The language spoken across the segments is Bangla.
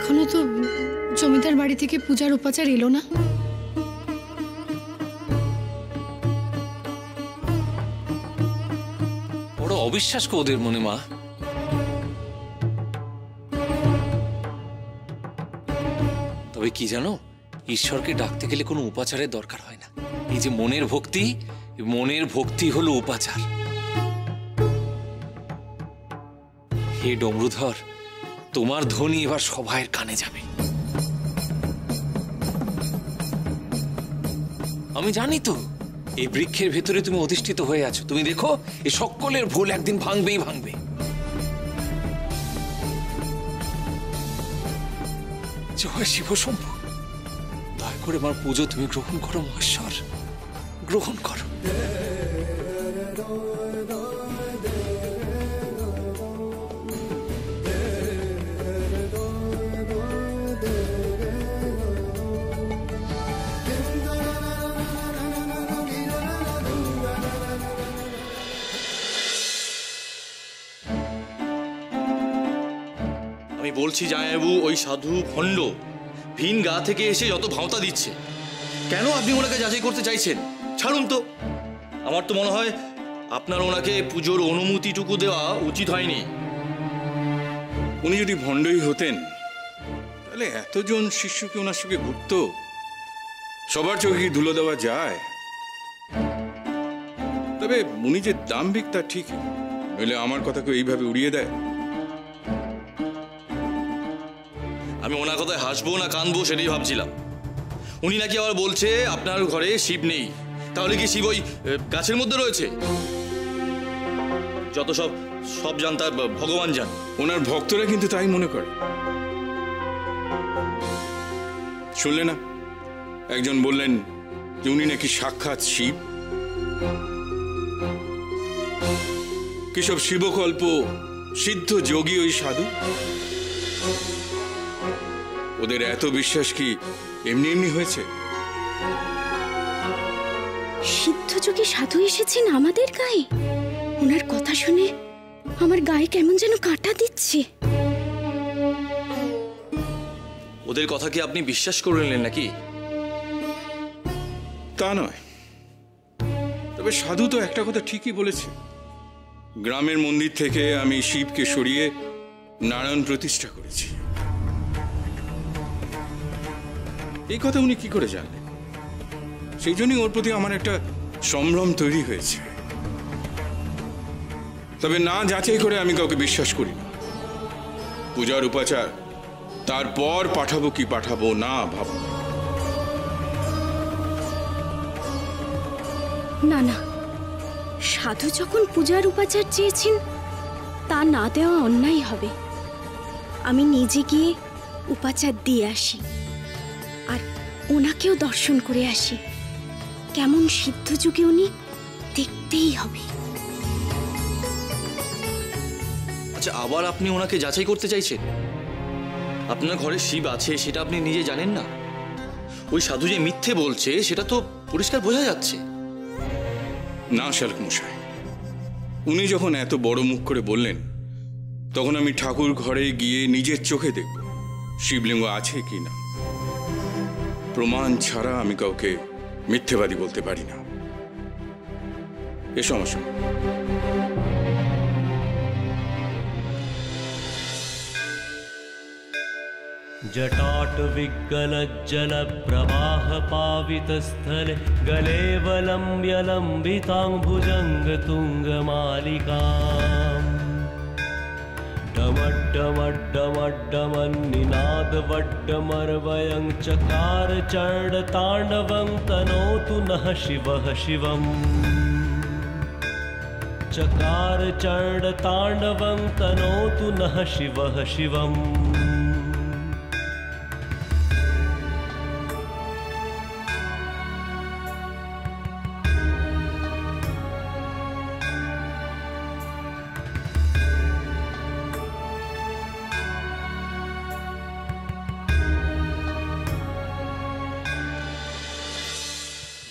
এখনো তো জমিদার বাড়ি থেকে পূজার উপাচার এলো না। বড় অবিশ্বাস কো ওদের মনে মা। তবে কি জানো, ঈশ্বরকে ডাকতে গেলে কোনো উপাচারের দরকার হয় না। এই যে মনের ভক্তি, মনের ভক্তি হলো উপাচার। হে ডমরুধর, তোমার ধ্বনি এবার সবাইয়ের কানে যাবে। আমি জানি তো এই বৃক্ষের ভেতরে তুমি অধিষ্ঠিত হয়ে আছো। তুমি দেখো এই সকলের ভুল একদিন ভাঙবেই ভাঙবে। জয় শিব শম্ভু, দয়া করে আমার পুজো তুমি গ্রহণ করো মহেশ্বর, গ্রহণ করো। আমি বলছি জামাইবাবু, ওই সাধু ভণ্ড ভিন গা থেকে এসে যত ভাঁওতা দিচ্ছে, কেন আপনি ওনাকে যাচাই করতে চাইছেন? ছাড়ুন তো। আমার তো মনে হয় আপনার ওনাকে পুজোর অনুমতিটুকু দেওয়া উচিত হয়নি। উনি যদি ভণ্ডই হতেন তাহলে এতজন শিষ্যকে ওনার সঙ্গে ঘুরত? সবার চোখে কি ধুলো দেওয়া যায়? তবে উনি যে দাম্ভিক তা ঠিক, নইলে আমার কথাকে এইভাবে উড়িয়ে দেয়। আমি ওনার কথায় হাসবো না কানবো সেটাই ভাবছিলাম। উনি নাকি আবার বলছে আপনার ঘরে শিব নেই। তাহলে কি শিব ওই গাছের মধ্যে রয়েছে? যত সব সব জানতা ভগবান জান। ওনার ভক্তরা কিন্তু তাই মনে করে। শুনলে না, একজন বললেন যে উনি নাকি সাক্ষাৎ শিব। কিসব শিবকল্প সিদ্ধ যোগী ওই সাধু। ওদের এত বিশ্বাস কি এমনি এমনি হয়েছে? সিদ্ধযোগী সাধু এসেছেন আমাদের গায়ে। ওনার কথা শুনে আমার গায়ে কেমন যেন কাঁটা দিচ্ছে। ওদের কথা কি আপনি বিশ্বাস করে নিলেন নাকি? তা নয়, তবে সাধু তো একটা কথা ঠিকই বলেছে। গ্রামের মন্দির থেকে আমি শিবকে সরিয়ে নারায়ণ প্রতিষ্ঠা করেছি। এই কথা উনি কি করে জানলেন? সেই জন্যই ওর প্রতি আমার একটা সম্ভ্রম তৈরি হয়েছে। তবে না যাচাই করে আমি কাউকে বিশ্বাস করি না। পূজার উপাচার তারপর পাঠাবো কি পাঠাবো না ভাব। না না, সাধু যখন পূজার উপাচার চেয়েছেন তা না দেওয়া অন্যায় হবে। আমি নিজে গিয়ে উপাচার দিয়ে আসি, আর ওনাকেও দর্শন করে আসি। কেমন সিদ্ধযুগে উনি দেখতেই হবে। আচ্ছা, আবার আপনি ওনাকে যাচাই করতে চাইছেন? আপনার ঘরে শিব আছে সেটা আপনি নিজে জানেন না? ওই সাধু যে মিথ্যে বলছে সেটা তো পরিষ্কার বোঝা যাচ্ছে। না শালক মশাই, উনি যখন এত বড় মুখ করে বললেন, তখন আমি ঠাকুর ঘরে গিয়ে নিজের চোখে দেখব শিবলিঙ্গ আছে কি না। প্রমাণ ছাড়া আমি কাউকে মিথ্যেবাদী বলতে পারি না। এ সমস্যা जटाट विगलज्जल प्रवाह पावित स्थले गले वलम्ब्य लम्बितांबुजंग तुंग मालिका डमड्डमड्डमड्डमन्निनाद वड्डमर्वयं चकार चण्ड ताण्डवं तनोतु नः शिवः शिवम् चकार चण्ड ताण्डवं तनोतु नः शिवः शिवम्।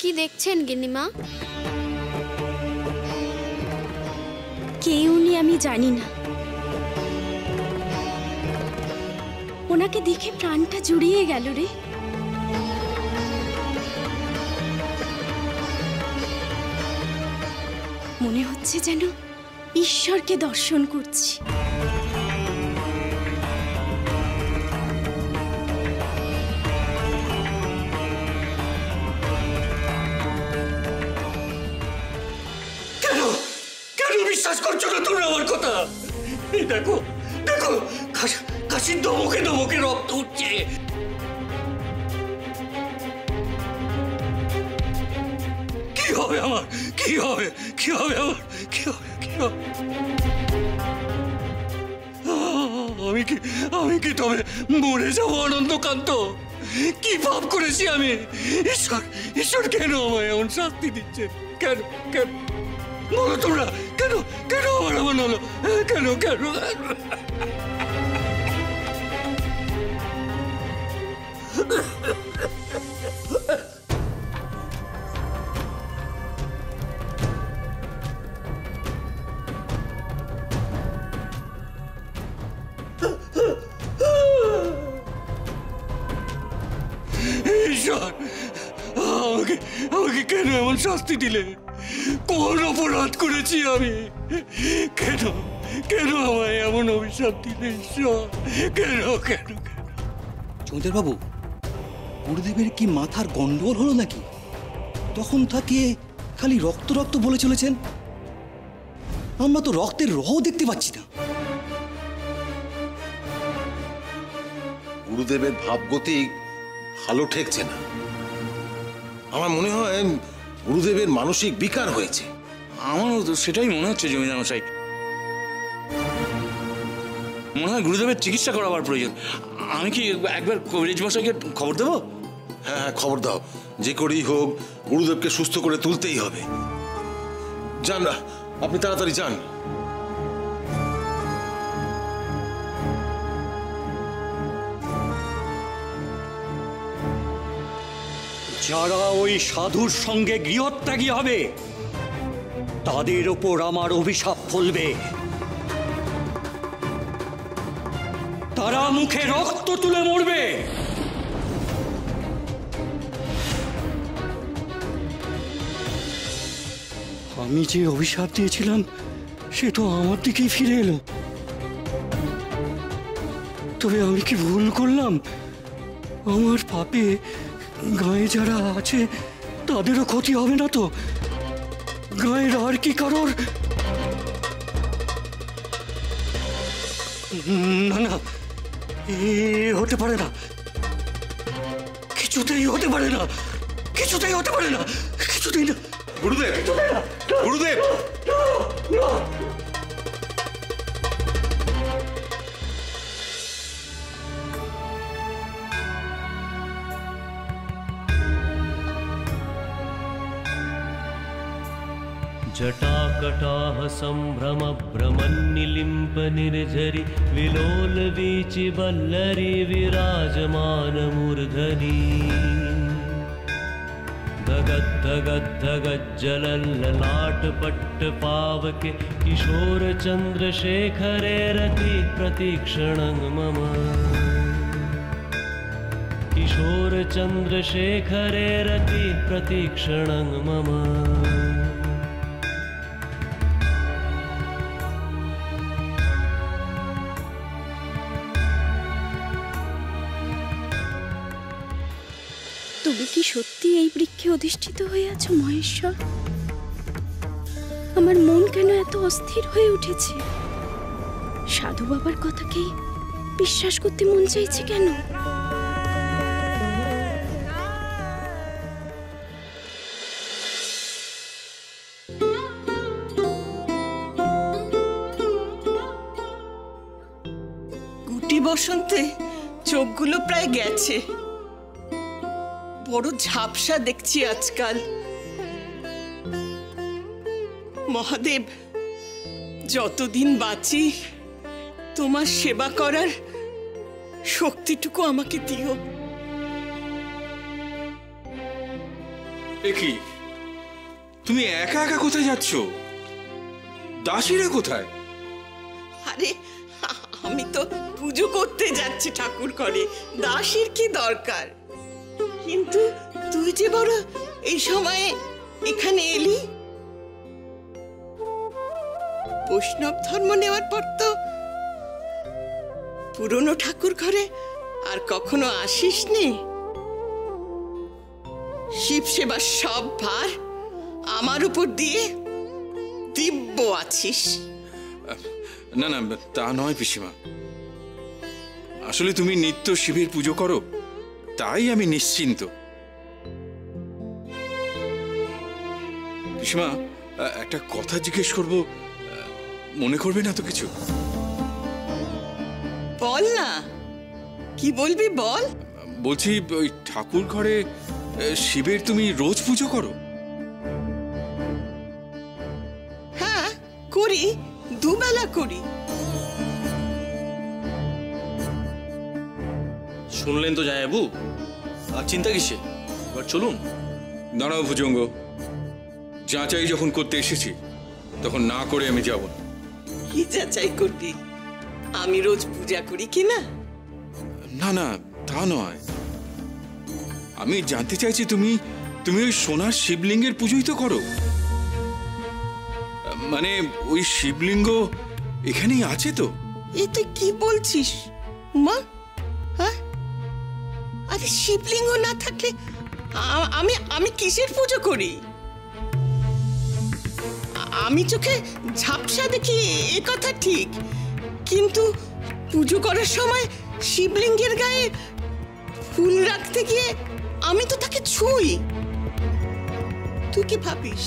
কি দেখছেন গিন্নিমা? কে উনি আমি জানি না। ওনাকে দেখে প্রাণটা জুড়িয়ে গেল রে। মনে হচ্ছে যেন ঈশ্বরকে দর্শন করছি। কেন কেন বিশ্বাস করছো না তোমরা আমার কথা? এই দেখো দেখো, কাশির ধমকে ধমকে রক্ত উঠছে। কি হবে আমার? কি হবে? কি হবে আমার? কি হবে? কি হবে? আমি কি তবে মরে যাবো অনন্তকান্ত? কি পাপ করেছি আমি? ঈশ্বর ঈশ্বর কেন আমায় এমন শাস্তি দিচ্ছে? কেন কেন বলো তোমরা, কেন কেন আমার এমন হলো? কেন কেন? ঈশ্বর, আমাকে আমাকে কেন এমন শাস্তি দিলে? কোন অপরাধ করেছি আমি? কেন কেন আমায় এমন অভিশাপ দিলে ঈশ্বর? কেন কেন কেন? জমিদার বাবু, গুরুদেবের কি মাথার গন্ডগোল হলো নাকি? তখন তাকে খালি রক্ত রক্ত বলে চলেছেন। আমরা তো রক্তের রহও দেখতে পাচ্ছি না। গুরুদেবের ভাবগতি ভালো ঠেকছে না। আমার মনে হয় গুরুদেবের মানসিক বিকার হয়েছে। আমারও তো সেটাই মনে হচ্ছে জমিদার মশাই। মনে হয় গুরুদেবের চিকিৎসা করাবার প্রয়োজন। আমি কি একবার কবিরাজ মশাইকে খবর দেবো? হ্যাঁ হ্যাঁ, খবর দাও। যে করেই হোক গুরুদেবকে সুস্থ করে তুলতেই হবে। যান, আপনি তাড়াতাড়ি যান। যারা ওই সাধুর সঙ্গে গৃহত্যাগী হবে তাদের ওপর আমার অভিশাপ ফলবে। তারা মুখে রক্ত তুলে মরবে। আমি যে অভিশাপ দিয়েছিলাম সে তো আমার দিকেই ফিরে এলো। তবে আমি কি ভুল করলাম? আমার পাপে গায়ে যারা আছে তাদেরও ক্ষতি হবে না তো? গায়ের আর কি কারোর? না না, এ হতে পারে না, কিছুতেই হতে পারে না, কিছুতেই হতে পারে না, কিছুতেই না। গুরুদেব, গুরুদেব, जटाकटाह सम्भ्रम भ्रमन्निलिम्प निर्झरि विलोल वीचि वल्लरी विराजमान मूर्धनि धगद्धगद्धगज्जलल्ललाट पट्ट पावके किशोर चन्द्रशेखरे रति प्रतीक्षणं मम किशोर चन्द्रशेखरे रति प्रतीक्षणं मम। তুমি কি সত্যি এই বৃক্ষে অধিষ্ঠিত হয়ে আছো মহেশ্বর? আমার মন কেন এত অস্থির হয়ে উঠেছে? সাধু বাবার কথাকেই বিশ্বাস করতে মন চাইছে কেন? গুটি বসন্তে চোখগুলো প্রায় গেছে, বড় ঝাপসা দেখছি আজকাল। মহাদেব, যতদিন বাঁচি তোমার সেবা করার শক্তিটুকু আমাকে দিও। একি, তুমি একা একা কোথায় যাচ্ছ? দাসীরা কোথায়? আরে আমি তো পুজো করতে যাচ্ছি ঠাকুর ঘরে, দাসীর কি দরকার? কিন্তু তুই যে বড় এই সময়ে এখানে এলি, বৈষ্ণব ধর্ম নেওয়ার পর তো পুরনো ঠাকুর ঘরে আর কখনো আসিসনি। শিব সেবার সব ভার আমার উপর দিয়ে দিব্য আছিস। না না, তা নয় পিসিমা, আসলে তুমি নিত্য শিবের পুজো করো, তাই আমি নিশ্চিন্ত। পিসিমা, একটা কথা জিজ্ঞেস করব, মনে করবে না তো কিছু? বল না, কি বলবি বল। বলছি, ওই ঠাকুর ঘরে শিবের তুমি রোজ পুজো করো? হ্যাঁ করি, দুবেলা করি। শুনলেন তো জামাইবাবু, আর চিন্তা কিসে? এবার চলুন। দাঁড়াও ভুজঙ্গ, যাচাই যখন করতে এসেছি তখন না করে আমি যাব না। কি যাচাই করবি? আমি রোজ পূজা করি কিনা? না না, তা নয়, আমি জানতে চাইছি তুমি তুমি ওই সোনার শিবলিঙ্গের পুজোই তো করো। মানে ওই শিবলিঙ্গ এখানেই আছে তো? এ তুই কি বলছিস উমা? হ্যাঁ, আরে শিবলিঙ্গ না থাকলে আমি আমি কিসের পুজো করি? আমি চোখে ঝাপসা দেখি, এ কথা ঠিক, কিন্তু পুজো করার সময় শিবলিঙ্গের গায়ে ফুল রাখতে গিয়ে আমি তো তাকে ছুঁই। তুই কি ভাবিস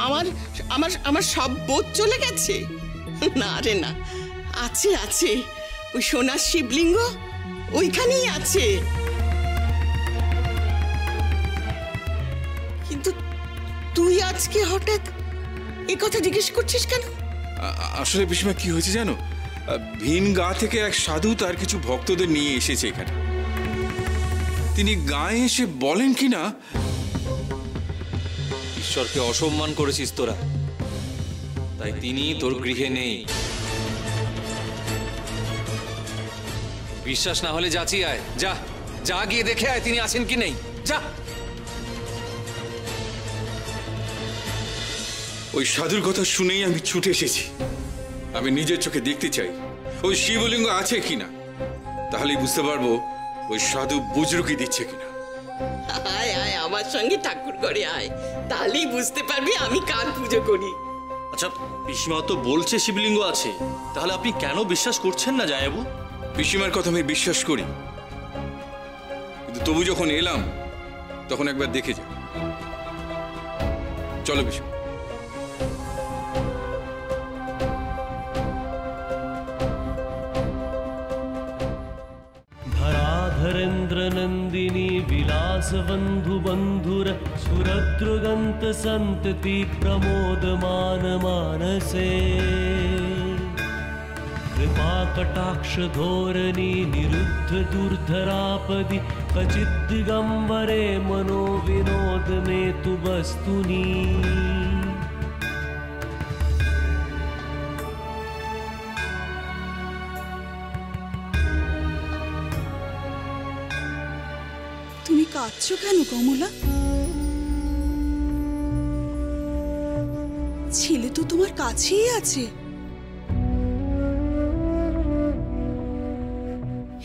আমার আমার আমার সব বোধ চলে গেছে? না রে না, আছে আছে, ওই সোনার শিবলিঙ্গ ওইখানেই আছে। কিন্তু তুই আজকে হঠাৎ এ কথা জিজ্ঞেস করছিস কেন? আসলে পিসিমা, কি হয়েছে জানো, ভিন গা থেকে এক সাধু তার কিছু ভক্তদের নিয়ে এসেছে এখানে। তিনি গায়ে এসে বলেন কিনা, ঈশ্বরকে অসম্মান করেছিস তোরা, তাই তিনি তোর গৃহে নেই। বিশ্বাস না হলে যাচি আয়, যা যা গিয়ে দেখে আয় তিনি আছেন কি নেই, যা। ওই সাধুর কথা শুনেই আমি ছুটে এসেছি। আমি নিজের চোখে দেখতে চাই ওই শিবলিঙ্গ আছে কিনা, তাহলেই বুঝতে পারবো ওই সাধু বুজরুকি দিচ্ছে কিনা। আয় আয় আমার সঙ্গে ঠাকুর ঘরে আয়, তাহলেই বুঝতে পারবি আমি কার পুজো করি। আচ্ছা, পিসিমা তো বলছে শিবলিঙ্গ আছে, তাহলে আপনি কেন বিশ্বাস করছেন না জামাইবাবু? পিসিমার কথা আমি বিশ্বাস করি, কিন্তু তবু যখন এলাম তখন একবার দেখে যা। চলো পিসিমা। धराधरेन्द्र नंदिनी विलास बंधु बंधुर सुरद्रुगंत संतति प्रमोदमान मानसे कृपा कटाक्ष धोरणी निरुद्ध दुर्धरापदि क्वचित् दिगंबरे मनो विनोद में तु वस्तुनि তুমি কাঁদছো কেন কমলা? ছেলে তো তোমার কাছেই আছে।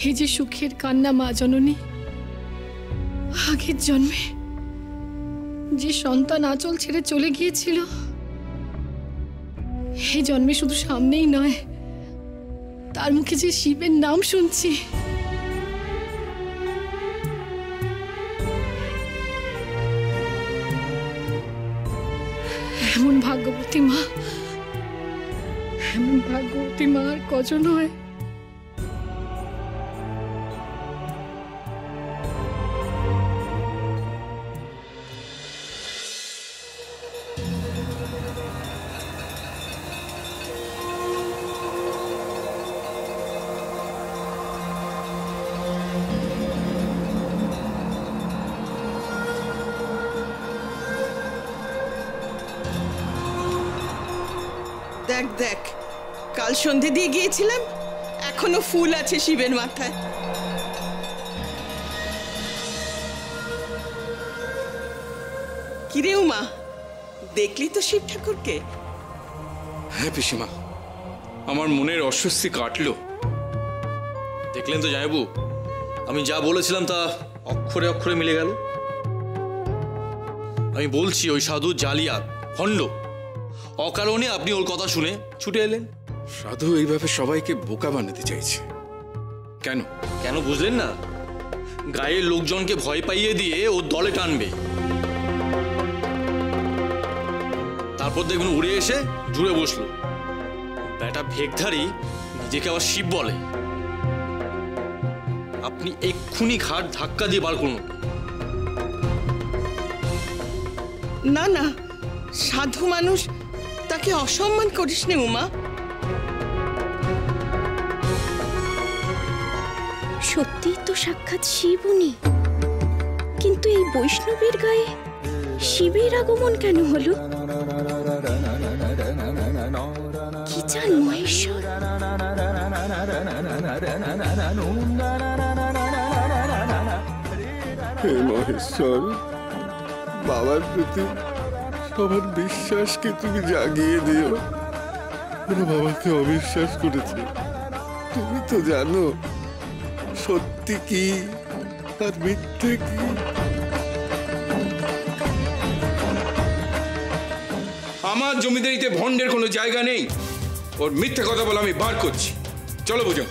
হে যে সুখের কান্না মা জননী, আগের জন্মে যে সন্তান আঁচল ছেড়ে চলে গিয়েছিল, হে জন্মে শুধু সামনেই নয়, তার মুখে যে শিবের নাম শুনছি, এমন ভাগ্যবতী মা, এমন ভাগ্যবতী মা আর কজন হয়? দেখ দেখ, কাল সন্ধে দিয়ে গিয়েছিলাম, এখনো ফুল আছে শিবের মাথায়। কিরে উমা, দেখলি তো শিব ঠাকুরকে? হ্যাঁ পিসিমা, আমার মনের অস্বস্তি কাটলো। দেখলেন তো জামাইবাবু, আমি যা বলেছিলাম তা অক্ষরে অক্ষরে মিলে গেল। আমি বলছি ওই সাধু জালিয়াত, ভণ্ড। অকারণে আপনি ওর কথা শুনে ছুটে এলেন। সাধু এইভাবে সবাইকে বোকা বানাতে চাইছে। কেন কেন বুঝলেন না? গায়ের লোকজনকে ভয় পাইয়ে দিয়ে ওর দলে টানবে, তারপর দেখবেন উড়ে এসে জুড়ে বসলো। ব্যাটা ভেগধারী, নিজেকে আবার শিব বলে। আপনি এক্ষুনি ঘাট ধাক্কা দিয়ে বার করুন। না না, সাধু মানুষ, তাকে অসম্মান করিস নে উমা। সত্যি তো সাক্ষাৎ শিব উনি, কিন্তু এই বৈষ্ণবের গায়ে শিবের আগমন কেন হলো? কি চান মহেশ্বর? হে মহেশ্বর, বাবার প্রতি সবার বিশ্বাসকে তুমি জাগিয়ে দিও। ওরা বাবাকে অবিশ্বাস করেছে। তুমি তো জানো সত্যি কি আর মিথ্যে কি। আমার জমিদারিতে ভণ্ডের কোনো জায়গা নেই। ওর মিথ্যে কথা বলে আমি বার করছি। চলো বুঝো।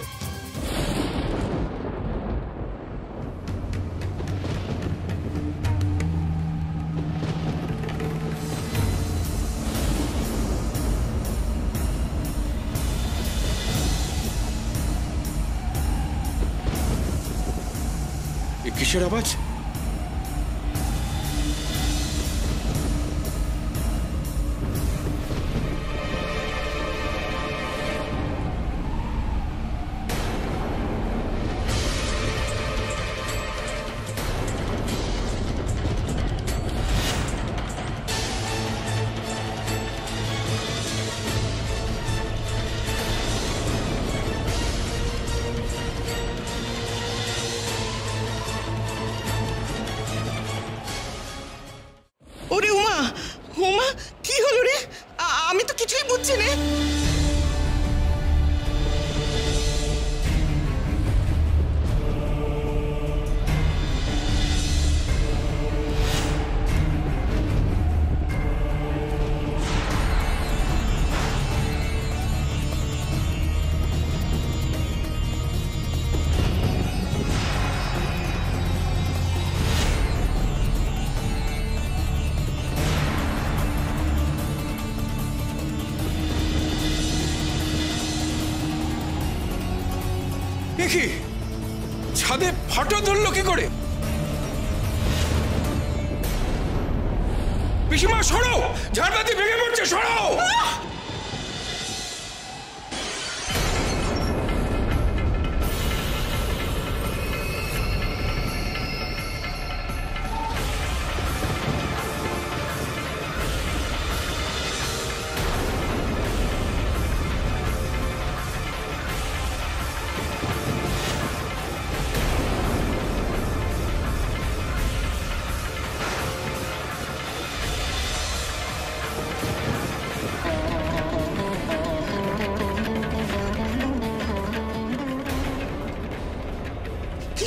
কিসের আওয়াজ? ওরে উমা, উমা কি হলো রে? আমি তো কিছুই বুঝছি না। দেখি ছাদে ফাটো ধরলো কি করে? পিসিমা সরো, ঝাড়বাতি ভেঙে পড়ছে, সরো।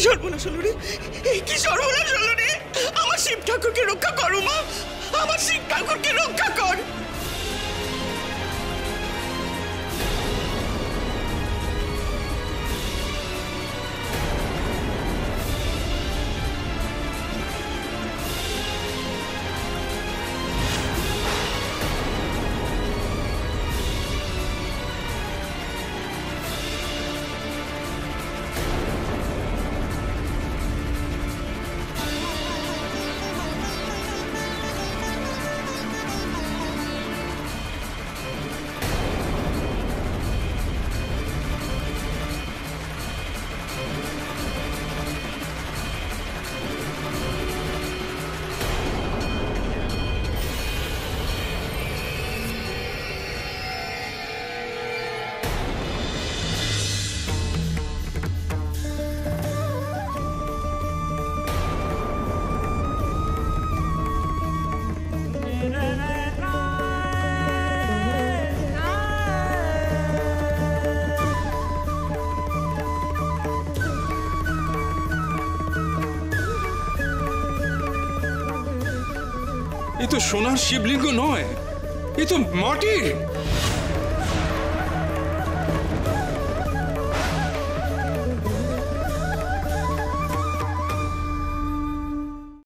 সর্বনাশ হলো রে, কি সর্বনাশ হলো রে! আমার শিব ঠাকুরকে রক্ষা করো মা, আমার শিব ঠাকুরকে রক্ষা কর। এ তো সোনার শিবলিঙ্গ নয়, এ তো মাটির।